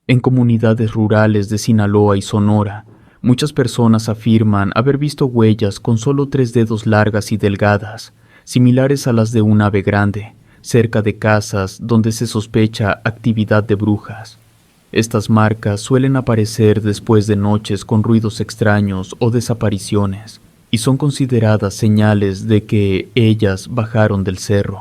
En comunidades rurales de Sinaloa y Sonora, muchas personas afirman haber visto huellas con solo 3 dedos largas y delgadas, similares a las de un ave grande, cerca de casas donde se sospecha actividad de brujas. Estas marcas suelen aparecer después de noches con ruidos extraños o desapariciones, y son consideradas señales de que ellas bajaron del cerro.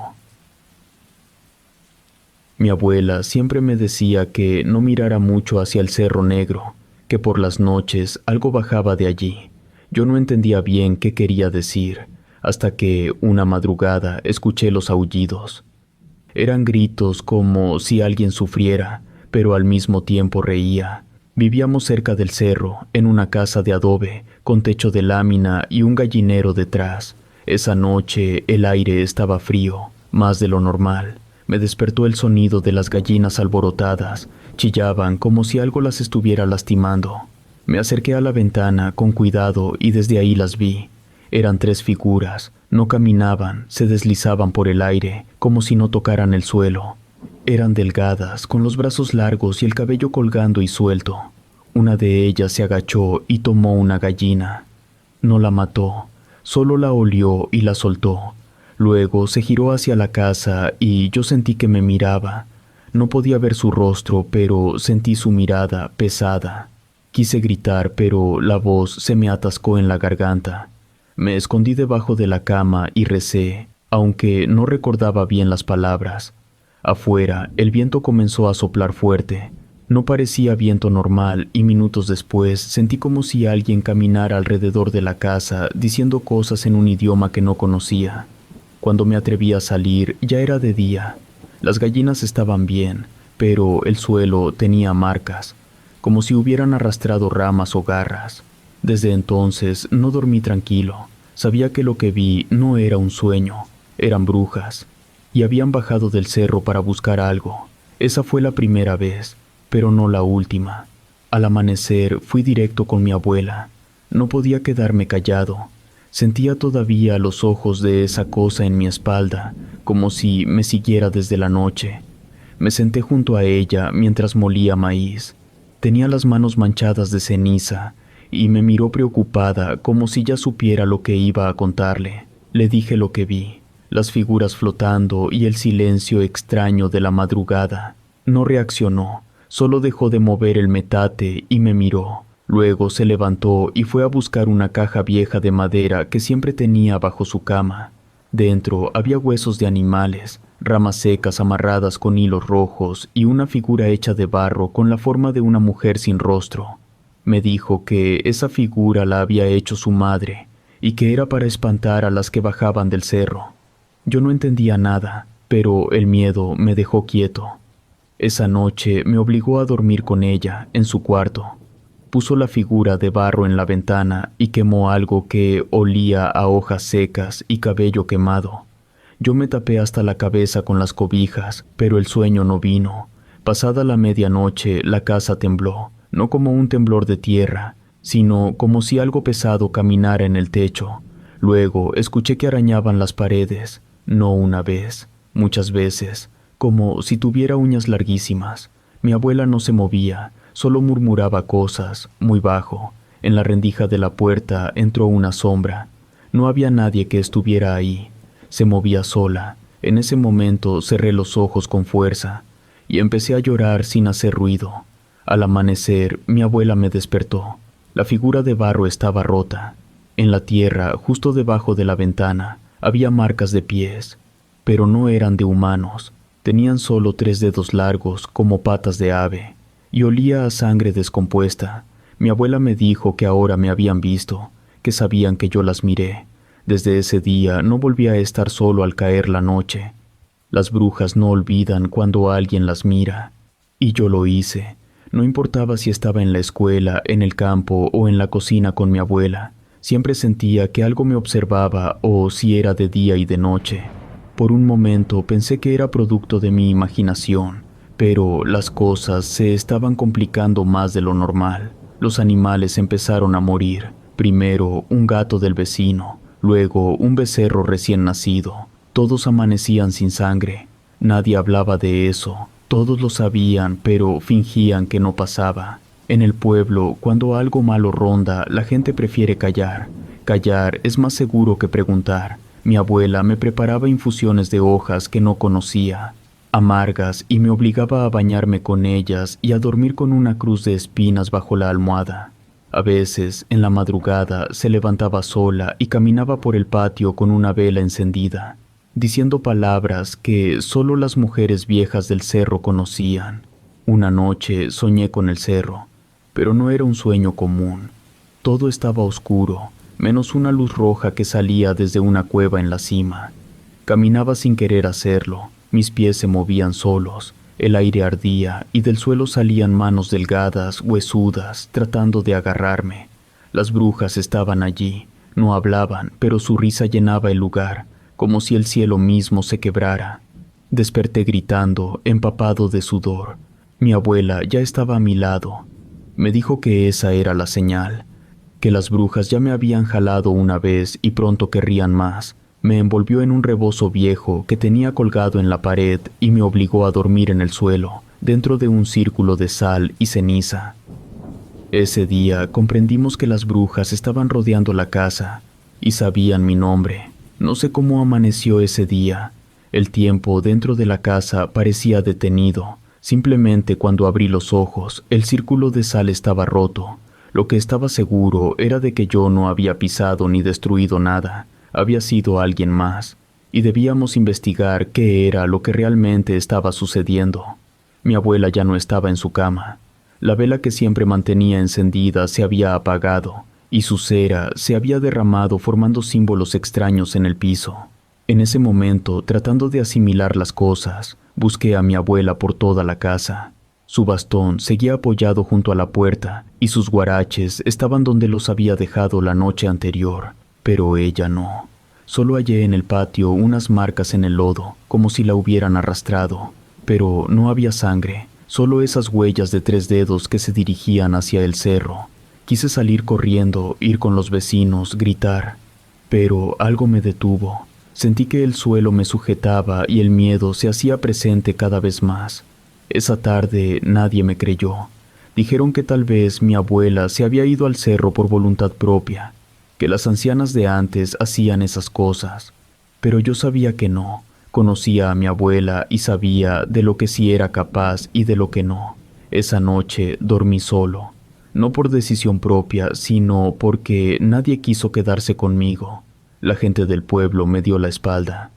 Mi abuela siempre me decía que no mirara mucho hacia el Cerro Negro, que por las noches algo bajaba de allí. Yo no entendía bien qué quería decir, hasta que una madrugada escuché los aullidos. Eran gritos como si alguien sufriera, pero al mismo tiempo reía. Vivíamos cerca del cerro, en una casa de adobe, con techo de lámina y un gallinero detrás. Esa noche el aire estaba frío, más de lo normal. Me despertó el sonido de las gallinas alborotadas. Chillaban como si algo las estuviera lastimando. Me acerqué a la ventana con cuidado y desde ahí las vi. Eran 3 figuras. No caminaban, se deslizaban por el aire, como si no tocaran el suelo. Eran delgadas, con los brazos largos y el cabello colgando y suelto. Una de ellas se agachó y tomó una gallina. No la mató, solo la olió y la soltó. Luego se giró hacia la casa y yo sentí que me miraba. No podía ver su rostro, pero sentí su mirada pesada. Quise gritar, pero la voz se me atascó en la garganta. Me escondí debajo de la cama y recé, aunque no recordaba bien las palabras. Afuera, el viento comenzó a soplar fuerte. No parecía viento normal y minutos después sentí como si alguien caminara alrededor de la casa diciendo cosas en un idioma que no conocía. Cuando me atreví a salir, ya era de día. Las gallinas estaban bien, pero el suelo tenía marcas, como si hubieran arrastrado ramas o garras. Desde entonces no dormí tranquilo. Sabía que lo que vi no era un sueño, eran brujas, y habían bajado del cerro para buscar algo. Esa fue la primera vez, pero no la última. Al amanecer fui directo con mi abuela. No podía quedarme callado. Sentía todavía los ojos de esa cosa en mi espalda, como si me siguiera desde la noche. Me senté junto a ella mientras molía maíz. Tenía las manos manchadas de ceniza y me miró preocupada como si ya supiera lo que iba a contarle. Le dije lo que vi, las figuras flotando y el silencio extraño de la madrugada. No reaccionó, solo dejó de mover el metate y me miró. Luego se levantó y fue a buscar una caja vieja de madera que siempre tenía bajo su cama. Dentro había huesos de animales, ramas secas amarradas con hilos rojos y una figura hecha de barro con la forma de una mujer sin rostro. Me dijo que esa figura la había hecho su madre y que era para espantar a las que bajaban del cerro. Yo no entendía nada, pero el miedo me dejó quieto. Esa noche me obligó a dormir con ella en su cuarto. Puso la figura de barro en la ventana y quemó algo que olía a hojas secas y cabello quemado. Yo me tapé hasta la cabeza con las cobijas, pero el sueño no vino. Pasada la medianoche, la casa tembló, no como un temblor de tierra, sino como si algo pesado caminara en el techo. Luego escuché que arañaban las paredes, no una vez, muchas veces, como si tuviera uñas larguísimas. Mi abuela no se movía, solo murmuraba cosas, muy bajo. En la rendija de la puerta entró una sombra. No había nadie que estuviera ahí. Se movía sola. En ese momento cerré los ojos con fuerza y empecé a llorar sin hacer ruido. Al amanecer, mi abuela me despertó. La figura de barro estaba rota. En la tierra, justo debajo de la ventana, había marcas de pies, pero no eran de humanos. Tenían solo 3 dedos largos, como patas de ave. Y olía a sangre descompuesta. Mi abuela me dijo que ahora me habían visto, que sabían que yo las miré. Desde ese día no volví a estar solo al caer la noche. Las brujas no olvidan cuando alguien las mira. Y yo lo hice. No importaba si estaba en la escuela, en el campo o en la cocina con mi abuela. Siempre sentía que algo me observaba o si era de día y de noche. Por un momento pensé que era producto de mi imaginación. Pero las cosas se estaban complicando más de lo normal. Los animales empezaron a morir. Primero un gato del vecino, luego un becerro recién nacido. Todos amanecían sin sangre. Nadie hablaba de eso. Todos lo sabían, pero fingían que no pasaba. En el pueblo, cuando algo malo ronda, la gente prefiere callar. Callar es más seguro que preguntar. Mi abuela me preparaba infusiones de hojas que no conocía, amargas, y me obligaba a bañarme con ellas y a dormir con una cruz de espinas bajo la almohada. A veces, en la madrugada, se levantaba sola y caminaba por el patio con una vela encendida, diciendo palabras que solo las mujeres viejas del cerro conocían. Una noche soñé con el cerro, pero no era un sueño común. Todo estaba oscuro, menos una luz roja que salía desde una cueva en la cima. Caminaba sin querer hacerlo, mis pies se movían solos, el aire ardía y del suelo salían manos delgadas, huesudas, tratando de agarrarme. Las brujas estaban allí, no hablaban, pero su risa llenaba el lugar, como si el cielo mismo se quebrara. Desperté gritando, empapado de sudor. Mi abuela ya estaba a mi lado. Me dijo que esa era la señal, que las brujas ya me habían jalado una vez y pronto querrían más. Me envolvió en un rebozo viejo que tenía colgado en la pared y me obligó a dormir en el suelo, dentro de un círculo de sal y ceniza. Ese día comprendimos que las brujas estaban rodeando la casa y sabían mi nombre. No sé cómo amaneció ese día. El tiempo dentro de la casa parecía detenido. Simplemente cuando abrí los ojos, el círculo de sal estaba roto. Lo que estaba seguro era de que yo no había pisado ni destruido nada. Había sido alguien más, y debíamos investigar qué era lo que realmente estaba sucediendo. Mi abuela ya no estaba en su cama. La vela que siempre mantenía encendida se había apagado, y su cera se había derramado formando símbolos extraños en el piso. En ese momento, tratando de asimilar las cosas, busqué a mi abuela por toda la casa. Su bastón seguía apoyado junto a la puerta, y sus guaraches estaban donde los había dejado la noche anterior, pero ella no. Solo hallé en el patio unas marcas en el lodo, como si la hubieran arrastrado, pero no había sangre, solo esas huellas de 3 dedos que se dirigían hacia el cerro. Quise salir corriendo, ir con los vecinos, gritar, pero algo me detuvo. Sentí que el suelo me sujetaba y el miedo se hacía presente cada vez más. Esa tarde nadie me creyó. Dijeron que tal vez mi abuela se había ido al cerro por voluntad propia, que las ancianas de antes hacían esas cosas. Pero yo sabía que no. Conocía a mi abuela y sabía de lo que sí era capaz y de lo que no. Esa noche dormí solo, no por decisión propia, sino porque nadie quiso quedarse conmigo. La gente del pueblo me dio la espalda.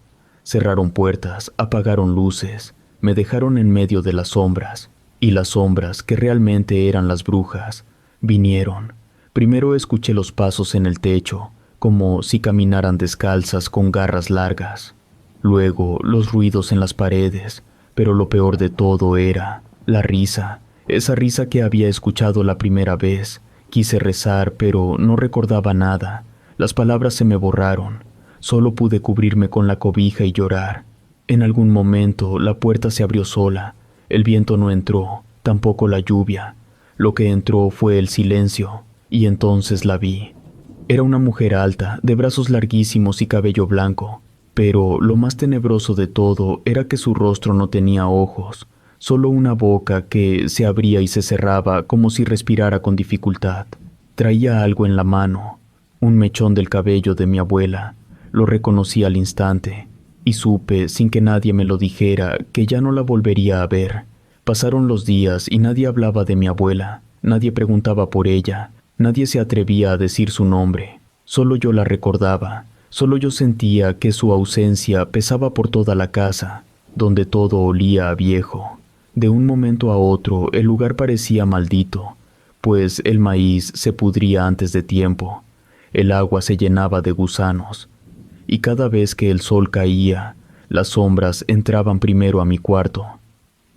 Cerraron puertas, apagaron luces, me dejaron en medio de las sombras. Y las sombras, que realmente eran las brujas, vinieron. Primero escuché los pasos en el techo, como si caminaran descalzas con garras largas. Luego los ruidos en las paredes, pero lo peor de todo era la risa, esa risa que había escuchado la primera vez. Quise rezar, pero no recordaba nada. Las palabras se me borraron. Solo pude cubrirme con la cobija y llorar. En algún momento la puerta se abrió sola. El viento no entró, tampoco la lluvia. Lo que entró fue el silencio, y entonces la vi. Era una mujer alta, de brazos larguísimos y cabello blanco, pero lo más tenebroso de todo era que su rostro no tenía ojos, solo una boca que se abría y se cerraba como si respirara con dificultad. Traía algo en la mano, un mechón del cabello de mi abuela. Lo reconocí al instante, y supe, sin que nadie me lo dijera, que ya no la volvería a ver. Pasaron los días y nadie hablaba de mi abuela, nadie preguntaba por ella, nadie se atrevía a decir su nombre. Solo yo la recordaba, solo yo sentía que su ausencia pesaba por toda la casa, donde todo olía a viejo. De un momento a otro el lugar parecía maldito, pues el maíz se pudría antes de tiempo. El agua se llenaba de gusanos, y cada vez que el sol caía, las sombras entraban primero a mi cuarto.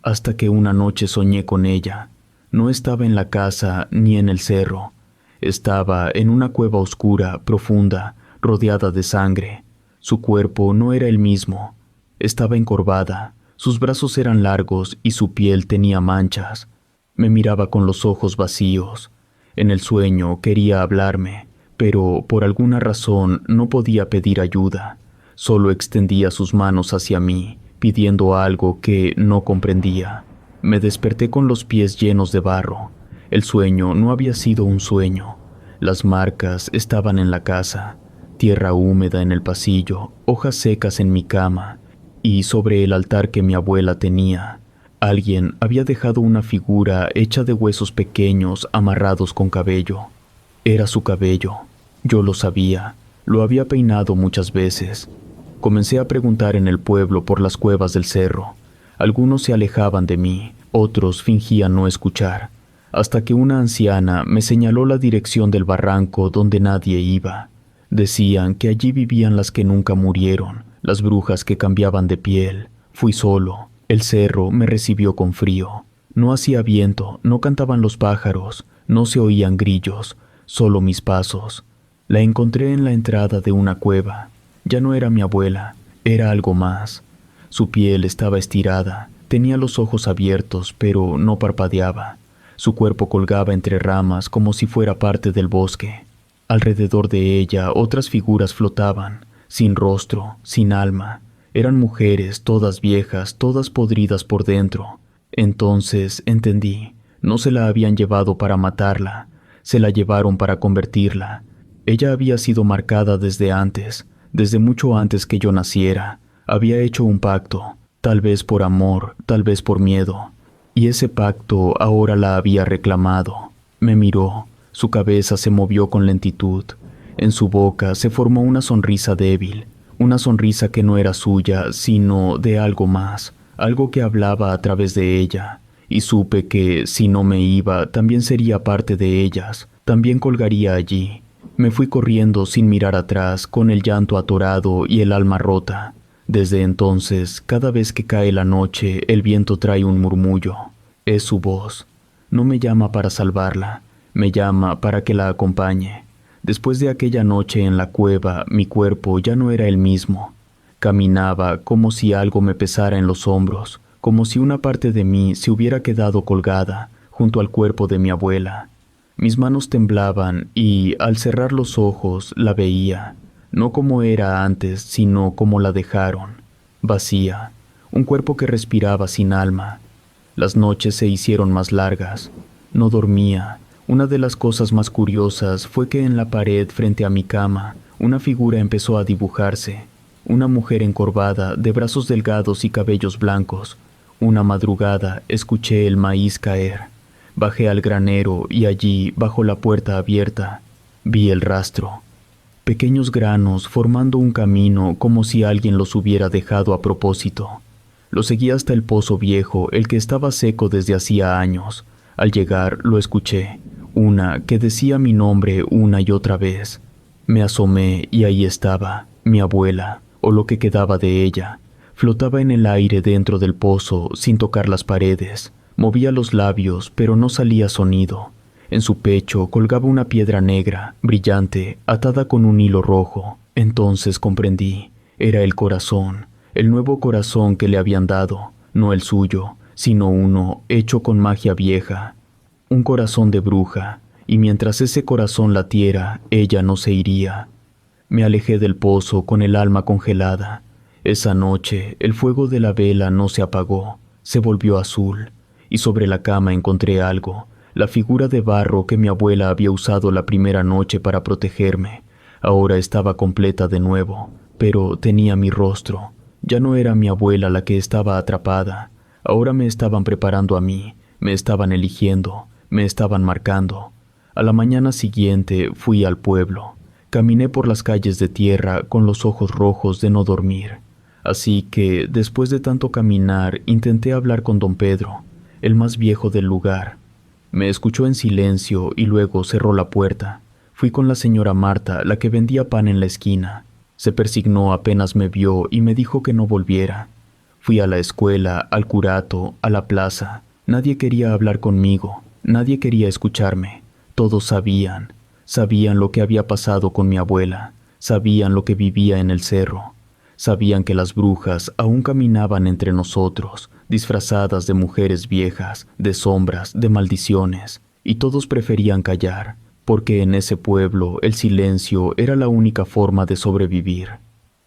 Hasta que una noche soñé con ella. No estaba en la casa ni en el cerro. Estaba en una cueva oscura, profunda, rodeada de sangre. Su cuerpo no era el mismo. Estaba encorvada, sus brazos eran largos y su piel tenía manchas. Me miraba con los ojos vacíos. En el sueño quería hablarme, pero por alguna razón no podía pedir ayuda. Solo extendía sus manos hacia mí, pidiendo algo que no comprendía. Me desperté con los pies llenos de barro. El sueño no había sido un sueño. Las marcas estaban en la casa, tierra húmeda en el pasillo, hojas secas en mi cama, y sobre el altar que mi abuela tenía, alguien había dejado una figura hecha de huesos pequeños amarrados con cabello. Era su cabello. Yo lo sabía. Lo había peinado muchas veces. Comencé a preguntar en el pueblo por las cuevas del cerro. Algunos se alejaban de mí, otros fingían no escuchar, hasta que una anciana me señaló la dirección del barranco donde nadie iba. Decían que allí vivían las que nunca murieron, las brujas que cambiaban de piel. Fui solo. El cerro me recibió con frío. No hacía viento, no cantaban los pájaros, no se oían grillos, solo mis pasos. La encontré en la entrada de una cueva. Ya no era mi abuela, era algo más. Su piel estaba estirada, tenía los ojos abiertos, pero no parpadeaba. Su cuerpo colgaba entre ramas como si fuera parte del bosque. Alrededor de ella otras figuras flotaban, sin rostro, sin alma. Eran mujeres, todas viejas, todas podridas por dentro. Entonces entendí, no se la habían llevado para matarla, se la llevaron para convertirla. Ella había sido marcada desde antes, desde mucho antes que yo naciera. Había hecho un pacto, tal vez por amor, tal vez por miedo. Y ese pacto ahora la había reclamado. Me miró, su cabeza se movió con lentitud. En su boca se formó una sonrisa débil, una sonrisa que no era suya, sino de algo más, algo que hablaba a través de ella. Y supe que, si no me iba, también sería parte de ellas, también colgaría allí. Me fui corriendo sin mirar atrás, con el llanto atorado y el alma rota. Desde entonces, cada vez que cae la noche, el viento trae un murmullo. Es su voz. No me llama para salvarla, me llama para que la acompañe. Después de aquella noche en la cueva, mi cuerpo ya no era el mismo. Caminaba como si algo me pesara en los hombros, como si una parte de mí se hubiera quedado colgada junto al cuerpo de mi abuela. Mis manos temblaban y, al cerrar los ojos, la veía, no como era antes, sino como la dejaron, vacía, un cuerpo que respiraba sin alma. Las noches se hicieron más largas. No dormía. Una de las cosas más curiosas fue que en la pared frente a mi cama, una figura empezó a dibujarse. Una mujer encorvada, de brazos delgados y cabellos blancos. Una madrugada escuché el maíz caer. Bajé al granero y allí, bajo la puerta abierta, vi el rastro. Pequeños granos formando un camino como si alguien los hubiera dejado a propósito. Lo seguí hasta el pozo viejo, el que estaba seco desde hacía años. Al llegar lo escuché, una que decía mi nombre una y otra vez. Me asomé y ahí estaba, mi abuela, o lo que quedaba de ella. Flotaba en el aire dentro del pozo sin tocar las paredes. Movía los labios, pero no salía sonido. En su pecho colgaba una piedra negra, brillante, atada con un hilo rojo. Entonces comprendí, era el corazón, el nuevo corazón que le habían dado, no el suyo, sino uno hecho con magia vieja. Un corazón de bruja, y mientras ese corazón latiera, ella no se iría. Me alejé del pozo con el alma congelada. Esa noche, el fuego de la vela no se apagó, se volvió azul, y sobre la cama encontré algo, la figura de barro que mi abuela había usado la primera noche para protegerme. Ahora estaba completa de nuevo, pero tenía mi rostro. Ya no era mi abuela la que estaba atrapada. Ahora me estaban preparando a mí, me estaban eligiendo, me estaban marcando. A la mañana siguiente fui al pueblo. Caminé por las calles de tierra con los ojos rojos de no dormir. Así que, después de tanto caminar, intenté hablar con don Pedro, el más viejo del lugar. Me escuchó en silencio y luego cerró la puerta. Fui con la señora Marta, la que vendía pan en la esquina. Se persignó apenas me vio y me dijo que no volviera. Fui a la escuela, al curato, a la plaza. Nadie quería hablar conmigo, nadie quería escucharme. Todos sabían lo que había pasado con mi abuela, sabían lo que vivía en el cerro. Sabían que las brujas aún caminaban entre nosotros, disfrazadas de mujeres viejas, de sombras, de maldiciones, y todos preferían callar, porque en ese pueblo el silencio era la única forma de sobrevivir.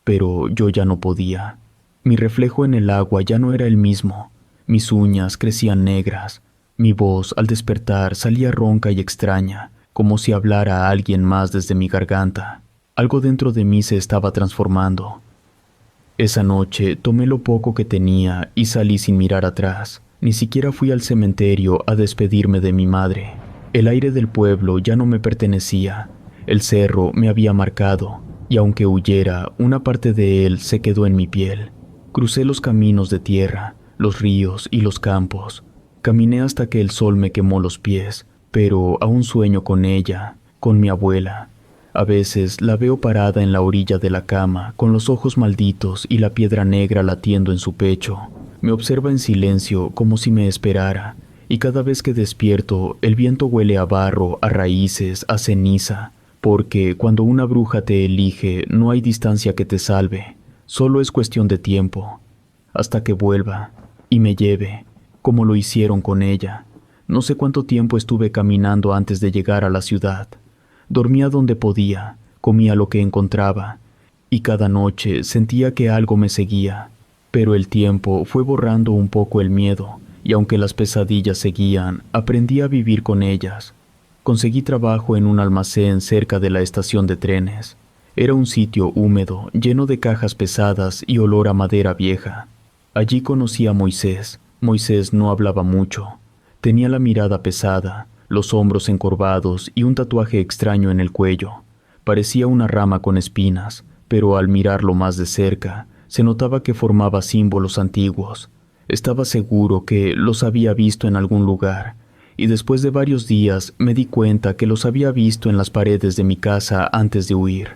Pero yo ya no podía. Mi reflejo en el agua ya no era el mismo. Mis uñas crecían negras. Mi voz al despertar salía ronca y extraña, como si hablara a alguien más desde mi garganta. Algo dentro de mí se estaba transformando. Esa noche tomé lo poco que tenía y salí sin mirar atrás. Ni siquiera fui al cementerio a despedirme de mi madre. El aire del pueblo ya no me pertenecía. El cerro me había marcado, y aunque huyera, una parte de él se quedó en mi piel. Crucé los caminos de tierra, los ríos y los campos. Caminé hasta que el sol me quemó los pies, pero aún sueño con ella, con mi abuela. A veces la veo parada en la orilla de la cama, con los ojos malditos y la piedra negra latiendo en su pecho. Me observa en silencio como si me esperara, y cada vez que despierto, el viento huele a barro, a raíces, a ceniza, porque cuando una bruja te elige, no hay distancia que te salve, solo es cuestión de tiempo, hasta que vuelva y me lleve, como lo hicieron con ella. No sé cuánto tiempo estuve caminando antes de llegar a la ciudad. Dormía donde podía, comía lo que encontraba, y cada noche sentía que algo me seguía. Pero el tiempo fue borrando un poco el miedo, y aunque las pesadillas seguían, aprendí a vivir con ellas. Conseguí trabajo en un almacén cerca de la estación de trenes. Era un sitio húmedo, lleno de cajas pesadas y olor a madera vieja. Allí conocí a Moisés. Moisés no hablaba mucho. Tenía la mirada pesada, los hombros encorvados y un tatuaje extraño en el cuello. Parecía una rama con espinas, pero al mirarlo más de cerca, se notaba que formaba símbolos antiguos. Estaba seguro que los había visto en algún lugar, y después de varios días me di cuenta que los había visto en las paredes de mi casa antes de huir.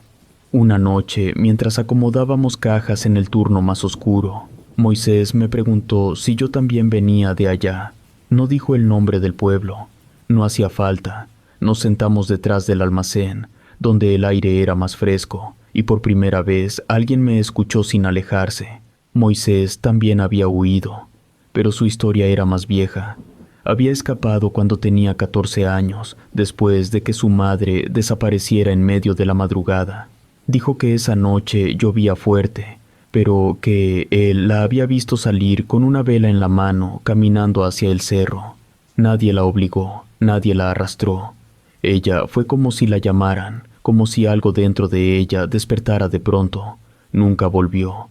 Una noche, mientras acomodábamos cajas en el turno más oscuro, Moisés me preguntó si yo también venía de allá. No dijo el nombre del pueblo. No hacía falta. Nos sentamos detrás del almacén, donde el aire era más fresco, y por primera vez alguien me escuchó sin alejarse. Moisés también había huido, pero su historia era más vieja. Había escapado cuando tenía 14 años, después de que su madre desapareciera en medio de la madrugada. Dijo que esa noche llovía fuerte, pero que él la había visto salir con una vela en la mano caminando hacia el cerro. Nadie la obligó, nadie la arrastró. Ella fue como si la llamaran, como si algo dentro de ella despertara de pronto. Nunca volvió.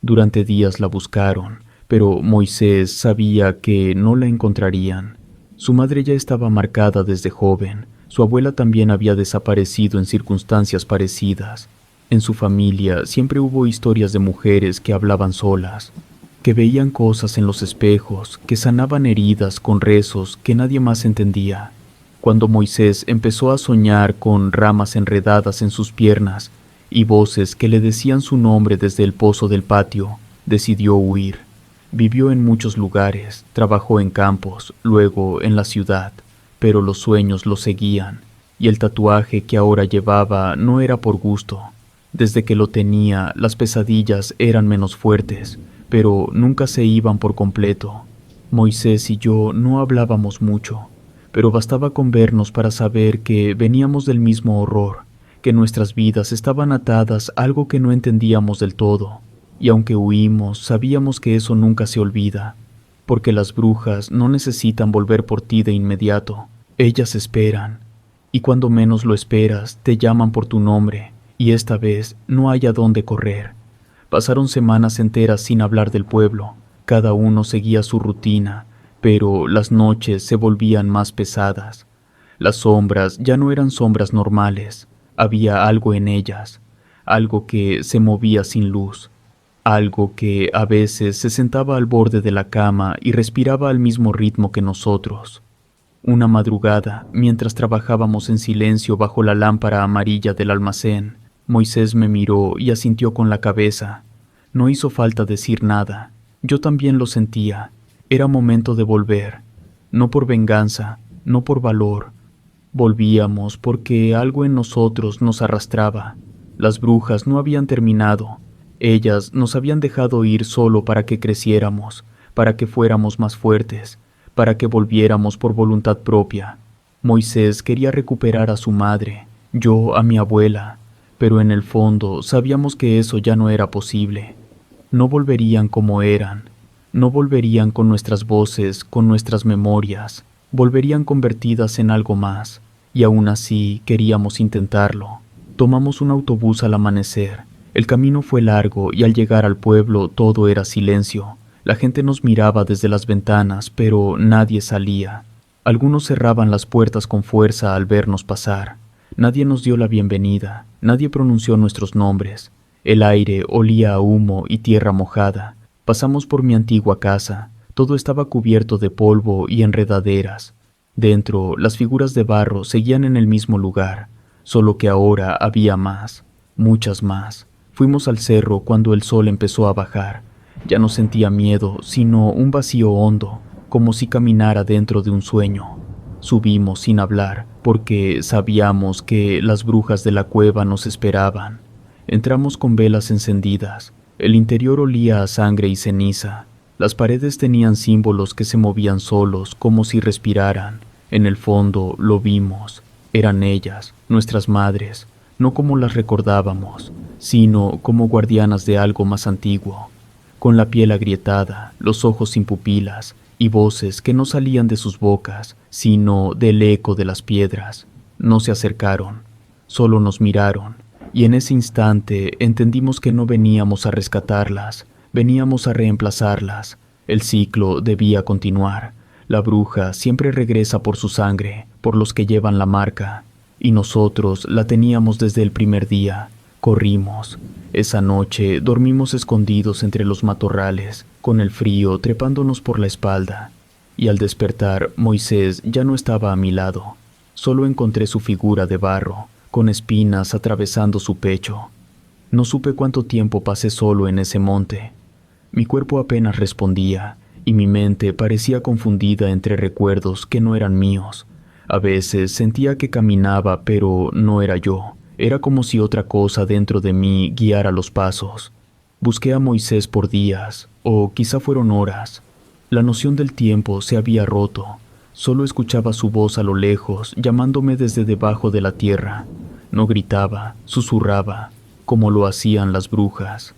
Durante días la buscaron, pero Moisés sabía que no la encontrarían. Su madre ya estaba marcada desde joven. Su abuela también había desaparecido en circunstancias parecidas. En su familia siempre hubo historias de mujeres que hablaban solas, que veían cosas en los espejos, que sanaban heridas con rezos que nadie más entendía. Cuando Moisés empezó a soñar con ramas enredadas en sus piernas y voces que le decían su nombre desde el pozo del patio, decidió huir. Vivió en muchos lugares, trabajó en campos, luego en la ciudad, pero los sueños lo seguían, y el tatuaje que ahora llevaba no era por gusto. Desde que lo tenía, las pesadillas eran menos fuertes, pero nunca se iban por completo. Moisés y yo no hablábamos mucho, pero bastaba con vernos para saber que veníamos del mismo horror, que nuestras vidas estaban atadas a algo que no entendíamos del todo, y aunque huimos, sabíamos que eso nunca se olvida, porque las brujas no necesitan volver por ti de inmediato, ellas esperan, y cuando menos lo esperas, te llaman por tu nombre, y esta vez no hay a dónde correr. Pasaron semanas enteras sin hablar del pueblo, cada uno seguía su rutina, pero las noches se volvían más pesadas. Las sombras ya no eran sombras normales, había algo en ellas, algo que se movía sin luz, algo que a veces se sentaba al borde de la cama y respiraba al mismo ritmo que nosotros. Una madrugada, mientras trabajábamos en silencio bajo la lámpara amarilla del almacén, Moisés me miró y asintió con la cabeza. No hizo falta decir nada. Yo también lo sentía. Era momento de volver. No por venganza, no por valor. Volvíamos porque algo en nosotros nos arrastraba. Las brujas no habían terminado. Ellas nos habían dejado ir solo para que creciéramos, para que fuéramos más fuertes, para que volviéramos por voluntad propia. Moisés quería recuperar a su madre, yo a mi abuela, pero en el fondo sabíamos que eso ya no era posible. No volverían como eran, no volverían con nuestras voces, con nuestras memorias, volverían convertidas en algo más, y aún así queríamos intentarlo. Tomamos un autobús al amanecer. El camino fue largo y al llegar al pueblo todo era silencio. La gente nos miraba desde las ventanas, pero nadie salía. Algunos cerraban las puertas con fuerza al vernos pasar. Nadie nos dio la bienvenida, nadie pronunció nuestros nombres. El aire olía a humo y tierra mojada. Pasamos por mi antigua casa. Todo estaba cubierto de polvo y enredaderas. Dentro, las figuras de barro seguían en el mismo lugar, solo que ahora había más, muchas más. Fuimos al cerro cuando el sol empezó a bajar. Ya no sentía miedo, sino un vacío hondo, como si caminara dentro de un sueño. Subimos sin hablar, porque sabíamos que las brujas de la cueva nos esperaban. Entramos con velas encendidas. El interior olía a sangre y ceniza. Las paredes tenían símbolos que se movían solos, como si respiraran. En el fondo lo vimos. Eran ellas, nuestras madres, no como las recordábamos, sino como guardianas de algo más antiguo, con la piel agrietada, los ojos sin pupilas y voces que no salían de sus bocas, sino del eco de las piedras. No se acercaron, solo nos miraron, y en ese instante entendimos que no veníamos a rescatarlas, veníamos a reemplazarlas. El ciclo debía continuar. La bruja siempre regresa por su sangre, por los que llevan la marca, y nosotros la teníamos desde el primer día. Corrimos. Esa noche dormimos escondidos entre los matorrales, con el frío trepándonos por la espalda, y al despertar Moisés ya no estaba a mi lado. Solo encontré su figura de barro, con espinas atravesando su pecho. No supe cuánto tiempo pasé solo en ese monte. Mi cuerpo apenas respondía, y mi mente parecía confundida entre recuerdos que no eran míos. A veces sentía que caminaba, pero no era yo. Era como si otra cosa dentro de mí guiara los pasos. Busqué a Moisés por días, o quizá fueron horas. La noción del tiempo se había roto. Solo escuchaba su voz a lo lejos, llamándome desde debajo de la tierra. No gritaba, susurraba, como lo hacían las brujas.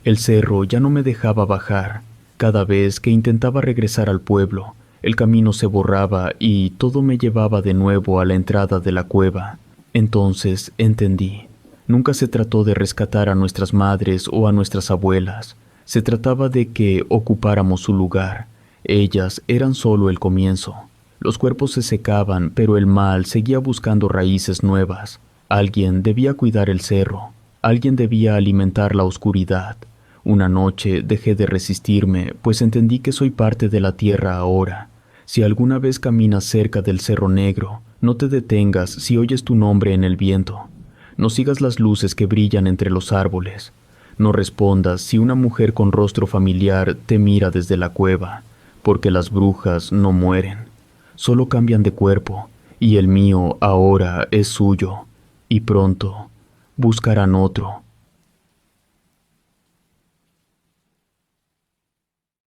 El cerro ya no me dejaba bajar. Cada vez que intentaba regresar al pueblo, el camino se borraba y todo me llevaba de nuevo a la entrada de la cueva. Entonces entendí. Nunca se trató de rescatar a nuestras madres o a nuestras abuelas. Se trataba de que ocupáramos su lugar. Ellas eran solo el comienzo. Los cuerpos se secaban, pero el mal seguía buscando raíces nuevas. Alguien debía cuidar el cerro. Alguien debía alimentar la oscuridad. Una noche dejé de resistirme, pues entendí que soy parte de la tierra ahora. Si alguna vez caminas cerca del Cerro Negro, no te detengas si oyes tu nombre en el viento. No sigas las luces que brillan entre los árboles. No respondas si una mujer con rostro familiar te mira desde la cueva, porque las brujas no mueren, solo cambian de cuerpo, y el mío ahora es suyo, y pronto buscarán otro.